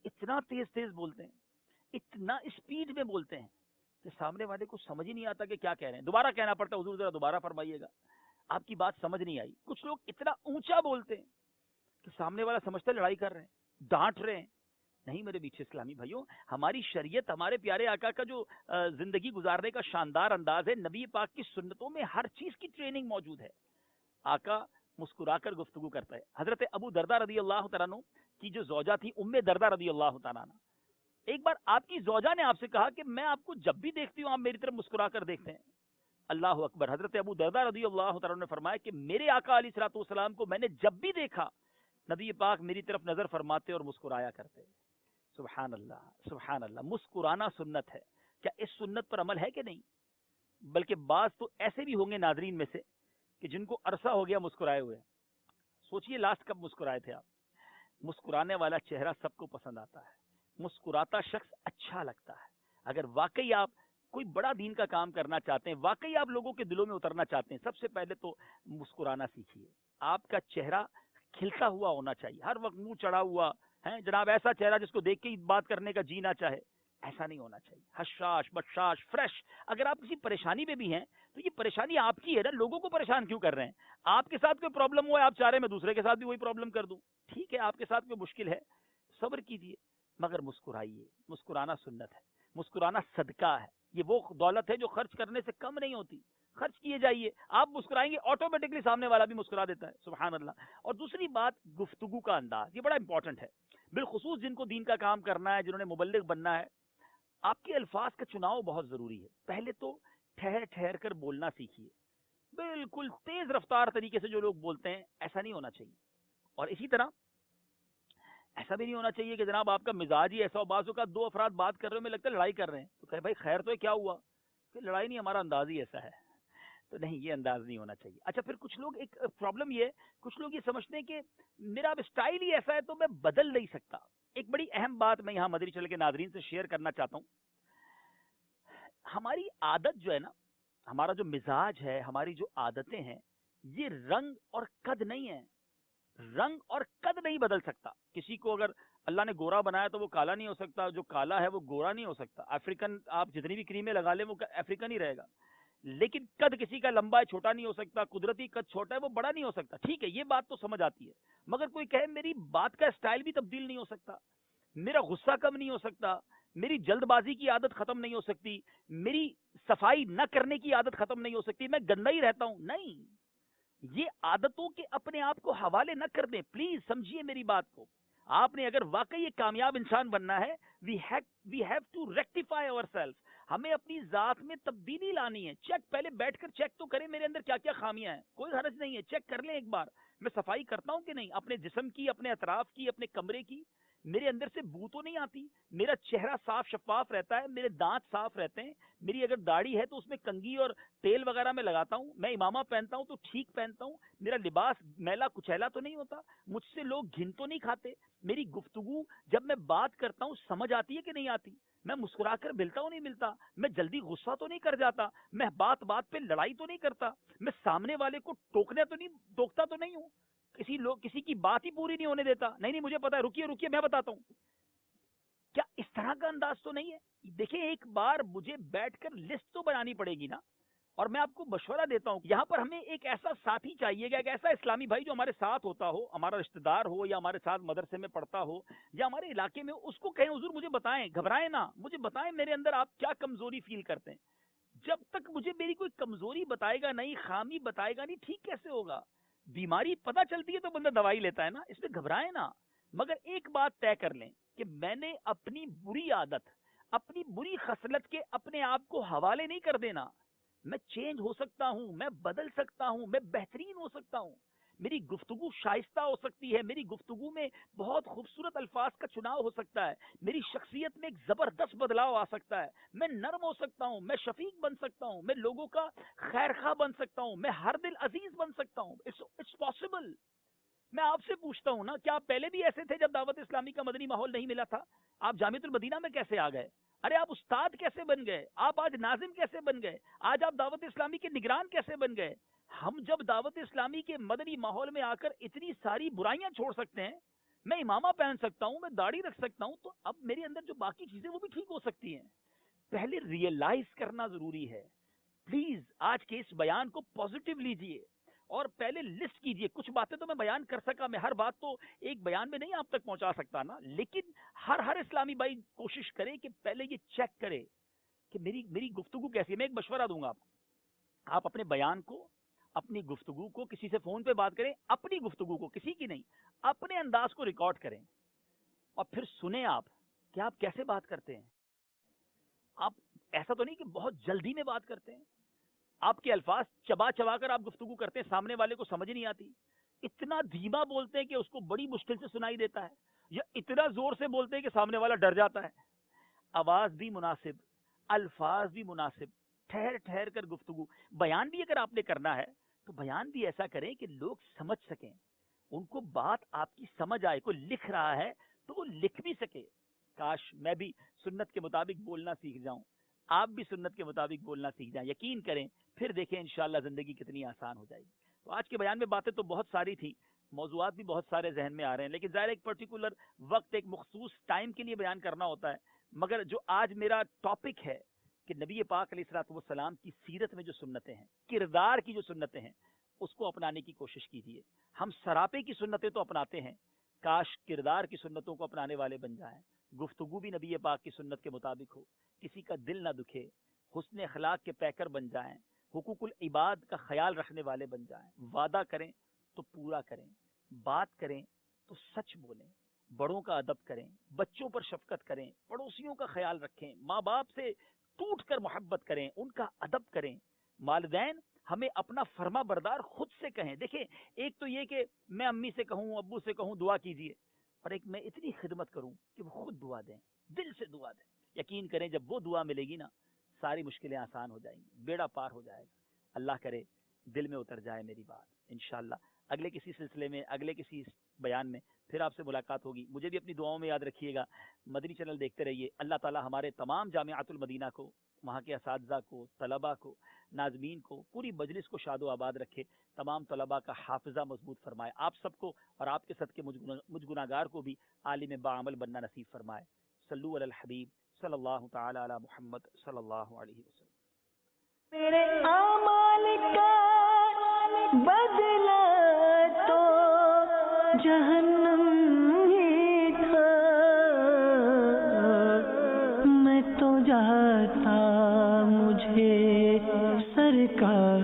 اتنا تیز تیز بولتے ہیں, اتنا اسپیڈ میں بولتے ہیں کہ سامنے والے کو سمجھ ہی نہیں آتا کہ کیا کہہ رہے ہیں. دوبارہ کہنا پڑتا, حضور ذرا دوبارہ فرمائیے گا, آپ کی بات سمجھ نہیں آئی. کچھ لوگ اتنا اونچا بولتے ہیں کہ سامنے والا سمجھتا ہے لڑائی کر رہے ہیں, ڈانٹ رہے ہیں. نہیں میرے میٹھے اسلامی بھائیوں, ہماری شریعت, ہمارے پیارے آقا کا جو زندگی گزارنے کا شاندار انداز ہے, نبی پاک کی سنتوں میں ہر چیز کی ٹریننگ موجود ہے. آقا مسکرا کر گفتگو کرتا ہے. حضرت ابو دردہ رضی اللہ تعالیٰ عنہ کی جو زوجہ تھی ام دردہ رضی اللہ تعالیٰ عنہ, ایک بار آپ کی زوجہ نے آپ سے کہا کہ میں آپ کو جب بھی دیکھتی ہوں آپ میری طرف مسکرا کر دیکھتے ہیں. اللہ اکبر. حضرت ابو دردہ رضی اللہ تعالیٰ نے فرمایا کہ میرے آقا علیہ الصلوۃ والسلام کو میں نے جب بھی دیکھا نبی پاک میری طرف نظر فرماتے اور مسکرایا کرتے. سبحان اللہ سبحان اللہ. مسکرانا سنت ہے. کیا اس سنت پر عمل ہے کہ نہیں؟ بلکہ بعض تو ایسے بھی ہوں گے ناظرین میں سے کہ جن کو عرصہ ہو گیا مسکرائے ہوئے. سوچئے لاسٹ کب مسکرائے تھے آپ. مسکرانے والا چہرہ سب کو پسند آتا ہے, مسکراتا شخص اچھا لگتا ہے. اگر واقعی آپ کوئی بڑا دین کا کام کرنا چاہتے ہیں, واقعی آپ لوگوں کے دلوں میں اترنا چاہتے ہیں, سب سے پہلے تو مسکرانا سیکھیے. آپ کا چہرہ کھلتا ہوا ہونا چاہیے، ہر وقت منہ چڑھا ہوا ہے جناب، ایسا چہرہ جس کو دیکھ کے ہی بات کرنے کا جی نہ چاہے، ایسا نہیں ہونا چاہیے. حشاش بشاش فریش. اگر آپ کسی پریشانی میں بھی ہیں تو یہ پریشانی آپ کی ہے نا، لوگوں کو پریشان کیوں کر رہے ہیں؟ آپ کے ساتھ کوئی پرابلم ہوا ہے، آپ چاہ رہے ہیں میں دوسرے کے ساتھ بھی وہی پرابلم کر دوں. ٹھیک ہے، آپ کے ساتھ کوئی مشکل ہے، صبر کیجئے، مگر مسکرائیے. مسکرانا سنت ہے، مسکرانا صدقہ ہے. یہ وہ دولت ہے جو خرچ کرنے سے کم نہیں ہوتی. خرچ کیے جائیے، آپ مسکرائیں گے آٹومیٹکلی سامنے والا بھی مسکرا دیتا ہے. سبحان اللہ. اور دوسری بات، گفتگو کا انداز، یہ بڑا امپورٹنٹ ہے، بالخصوص جن کو دین کا کام کرنا ہے، جنہوں نے مبلغ بننا ہے. آپ کے الفاظ کا چناؤ بہت ضروری ہے. پہلے تو ٹھہر ٹھہر کر بولنا سیکھیے. بالکل تیز رفتار طریقے سے جو لوگ بولتے ہیں ایسا نہیں ہونا چاہیے. اور اسی طرح ایسا بھی نہیں ہونا چاہیے کہ جناب آپ کا مزاج ہی ایسا ہو، بعض اوقات دو افراد بات کر رہے ہو، میں لگتا ہے لڑائی کر رہے ہیں، تو کہ بھائی خیر تو ہے، کیا ہوا؟ کہ لڑائی نہیں، ہمارا انداز ہی ایسا ہے. تو نہیں، یہ انداز نہیں ہونا چاہیے. اچھا، پھر کچھ لوگ، ایک پرابلم یہ ہے، کچھ لوگ یہ سمجھتے ہیں کہ میرا اب اسٹائل ہی ایسا ہے تو میں بدل نہیں سکتا. ایک بڑی اہم بات میں یہاں مدری چینل کے ناظرین سے شیئر کرنا چاہتا ہوں. ہماری عادت جو ہے نا، ہمارا جو مزاج ہے، ہماری جو عادتیں ہیں، یہ رنگ اور قد نہیں ہے. رنگ اور قد نہیں بدل سکتا. کسی کو اگر اللہ نے گورا بنایا تو وہ کالا نہیں ہو سکتا، جو کالا ہے وہ گورا نہیں ہو سکتا. افریقن آپ جتنی بھی کریمیں لگا لیں وہ افریقن ہی رہے گا. لیکن قد کسی کا لمبا ہے، چھوٹا نہیں ہو سکتا. قدرتی قد چھوٹا ہے، وہ بڑا نہیں ہو سکتا. ٹھیک ہے، یہ بات تو سمجھ آتی ہے. مگر کوئی کہے میری بات کا اسٹائل بھی تبدیل نہیں ہو سکتا، میرا غصہ کم نہیں ہو سکتا، میری جلد بازی کی عادت ختم نہیں ہو سکتی، میری صفائی نہ کرنے کی عادت ختم نہیں ہو سکتی، میں گندا ہی رہتا ہوں. نہیں، یہ عادتوں کے اپنے آپ کو حوالے نہ کر دیں. پلیز سمجھیے میری بات کو. آپ نے اگر واقعی ایک کامیاب انسان بننا ہے، we have to rectify our self. ہمیں اپنی ذات میں تبدیلی لانی ہے. چیک، پہلے بیٹھ کر چیک تو کریں میرے اندر کیا کیا خامیاں ہیں. کوئی حرج نہیں ہے، چیک کر لیں ایک بار. میں صفائی کرتا ہوں کہ نہیں، اپنے جسم کی، اپنے اطراف کی، اپنے کمرے کی. میرے اندر سے بو تو نہیں آتی، میرا چہرہ صاف شفاف رہتا ہے، میرے دانت صاف رہتے ہیں، میری اگر داڑھی ہے تو اس میں کنگھی اور تیل وغیرہ میں لگاتا ہوں، میں امامہ پہنتا ہوں تو ٹھیک پہنتا ہوں، میرا لباس میلا کچیلا تو نہیں ہوتا، مجھ سے لوگ گھن تو نہیں کھاتے، میری گفتگو جب میں بات کرتا ہوں سمجھ آتی ہے کہ نہیں آتی، میں مسکرا کر ملتا ہوں نہیں ملتا، میں جلدی غصہ تو نہیں کر جاتا، میں بات بات پہ لڑائی تو نہیں کرتا، میں سامنے والے کو ٹوکتا تو نہیں ہوں، کسی کی بات ہی پوری نہیں ہونے دیتا. نہیں مجھے پتا ہے، رکیے رکیے میں بتاتا ہوں. کیا اس طرح کا انداز تو نہیں ہے؟ دیکھیں، ایک بار مجھے بیٹھ کر لسٹ تو بنانی پڑے گی نا. اور میں آپ کو مشورہ دیتا ہوں، یہاں پر ہمیں ایک ایسا ساتھی چاہیے گا، ایک ایسا اسلامی بھائی جو ہمارے ساتھ ہوتا ہو، ہمارا رشتہ دار ہو یا ہمارے ساتھ مدرسے میں پڑھتا ہو یا ہمارے علاقے میں، اس کو کہیں حضور مجھے بتائیں، گھبرائیں نہ، مجھے بتائیں میرے اندر آپ کیا کمزوری فیل کرتے ہیں. جب تک مجھے میری کوئی کمزوری بتائے گا نہیں، خامی بتائے گا نہیں، ٹھیک کیسے ہوگا؟ بیماری پتہ چلتی ہے تو بندہ دوائی لیتا ہے نا، اس میں گھبرائیں نا. مگر ایک بات طے کر لیں کہ میں نے اپنی بری عادت، اپنی بری خصلت کے اپنے آپ کو حوالے نہیں کر دینا. میں چینج ہو سکتا ہوں، میں بدل سکتا ہوں، میں بہترین ہو سکتا ہوں. میری گفتگو شائستہ ہو سکتی ہے، میری گفتگو میں بہت خوبصورت الفاظ کا چناؤ ہو سکتا ہے، میری شخصیت میں ایک زبردست بدلاؤ آ سکتا ہے، میں نرم ہو سکتا ہوں، میں شفیق بن سکتا ہوں، میں لوگوں کا خیر خواہ بن سکتا ہوں، میں ہر دل عزیز بن سکتا ہوں. It's possible. میں آپ سے پوچھتا ہوں نا، کیا آپ پہلے بھی ایسے تھے جب دعوت اسلامی کا مدنی ماحول نہیں ملا تھا؟ آپ جامعۃ المدینہ میں کیسے آ گئے؟ ارے آپ استاد کیسے بن گئے؟ آپ آج ناظم کیسے بن گئے؟ آج آپ دعوت اسلامی کے نگران کیسے بن گئے؟ ہم جب دعوت اسلامی کے مدنی ماحول میں آ کر اتنی ساری برائیاں چھوڑ سکتے ہیں، میں امامہ پہن سکتا ہوں، میں داڑھی رکھ سکتا ہوں، تو اب میرے اندر جو باقی چیزیں وہ بھی ٹھیک ہو سکتی ہیں. پہلے ریئلائز کرنا ضروری ہے. پلیز آج کے اس بیان کو پازیٹیو لیجئے اور پہلے لسٹ کیجئے. کچھ باتیں تو میں بیان کر سکا، میں ہر بات تو ایک بیان میں نہیں آپ تک پہنچا سکتا نا، لیکن ہر اسلامی بھائی کوشش کرے کہ پہلے یہ چیک کرے کہ میری گفتگو کیسی ہے. میں ایک مشورہ دوں گا آپ اپنے بیان کو، اپنی گفتگو کو، کسی سے فون پہ بات کریں، اپنی گفتگو کو، کسی کی نہیں، اپنے انداز کو ریکارڈ کریں اور پھر سنیں آپ کہ آپ کیسے بات کرتے ہیں. آپ ایسا تو نہیں کہ بہت جلدی میں بات کرتے ہیں، آپ کے الفاظ چبا چبا کر آپ گفتگو کرتے ہیں، سامنے والے کو سمجھ نہیں آتی، اتنا دھیما بولتے ہیں کہ اس کو بڑی مشکل سے سنائی دیتا ہے، یا اتنا زور سے بولتے ہیں کہ سامنے والا ڈر جاتا ہے. آواز بھی مناسب، الفاظ بھی مناسب، ٹھہر ٹھہر کر گفتگو. بیان بھی اگر آپ نے کرنا ہے تو بیان بھی ایسا کریں کہ لوگ سمجھ سکیں، ان کو بات آپ کی سمجھ آئے. کوئی لکھ رہا ہے تو وہ لکھ بھی سکے. کاش میں بھی سنت کے مطابق بولنا سیکھ جاؤں، آپ بھی سنت کے مطابق بولنا سیکھ جائیں. یقین کریں، پھر دیکھیں انشاءاللہ زندگی کتنی آسان ہو جائے گی. تو آج کے بیان میں باتیں تو بہت ساری تھی، موضوعات بھی بہت سارے ذہن میں آ رہے ہیں، لیکن ظاہر ایک پرٹیکولر وقت، ایک مخصوص ٹائم کے لیے بیان کرنا ہوتا ہے. مگر جو آج میرا ٹاپک ہے کہ نبی پاک علیہ الصلوۃ والسلام کی سیرت میں جو سنتیں ہیں، کردار کی جو سنتیں ہیں، اس کو اپنانے کی کوشش کیجیے. ہم سراپے کی سنتیں تو اپناتے ہیں، کاش کردار کی سنتوں کو اپنانے والے بن جائیں. گفتگو بھی نبی پاک کی سنت کے مطابق ہو، کسی کا دل نہ دکھے، حسن اخلاق کے پیکر بن جائیں، حقوق العباد کا خیال رکھنے والے بن جائیں. وعدہ کریں تو پورا کریں، بات کریں تو سچ بولیں، بڑوں کا ادب کریں، بچوں پر شفقت کریں، پڑوسیوں کا خیال رکھیں، ماں باپ سے ٹوٹ کر محبت کریں، ان کا ادب کریں. والدین ہمیں اپنا فرما بردار خود سے کہیں. دیکھیں، ایک تو یہ کہ میں امی سے کہوں، ابو سے کہوں دعا کیجیے، اور ایک میں اتنی خدمت کروں کہ وہ خود دعا دیں، دل سے دعا دیں. یقین کریں جب وہ دعا ملے گی نا، ساری مشکلیں آسان ہو جائیں گی، بیڑا پار ہو جائے گا. اللہ کرے دل میں اتر جائے میری بات. انشاءاللہ اگلے کسی سلسلے میں، اگلے کسی بیان میں پھر آپ سے ملاقات ہوگی. مجھے بھی اپنی دعاؤں میں یاد رکھیے گا. مدنی چینل دیکھتے رہیے. اللہ تعالی ہمارے تمام جامعات المدینہ کو، وہاں کے اساتذہ کو، طلباء کو، ناظمین کو، پوری مجلس کو شاد و آباد رکھے. تمام طلباء کا حافظہ مضبوط فرمائے. آپ سب کو اور آپ کے صدقے مجھ گناہگار کو بھی عالم باعمل بننا نصیب فرمائے. صلو علی الحبیب صلی اللہ تعالی علی محمد صلی اللہ علیہ وسلم. میرے اعمال کا بدلہ تو جہنم ہی تھا، میں تو جاتا مجھے سرکار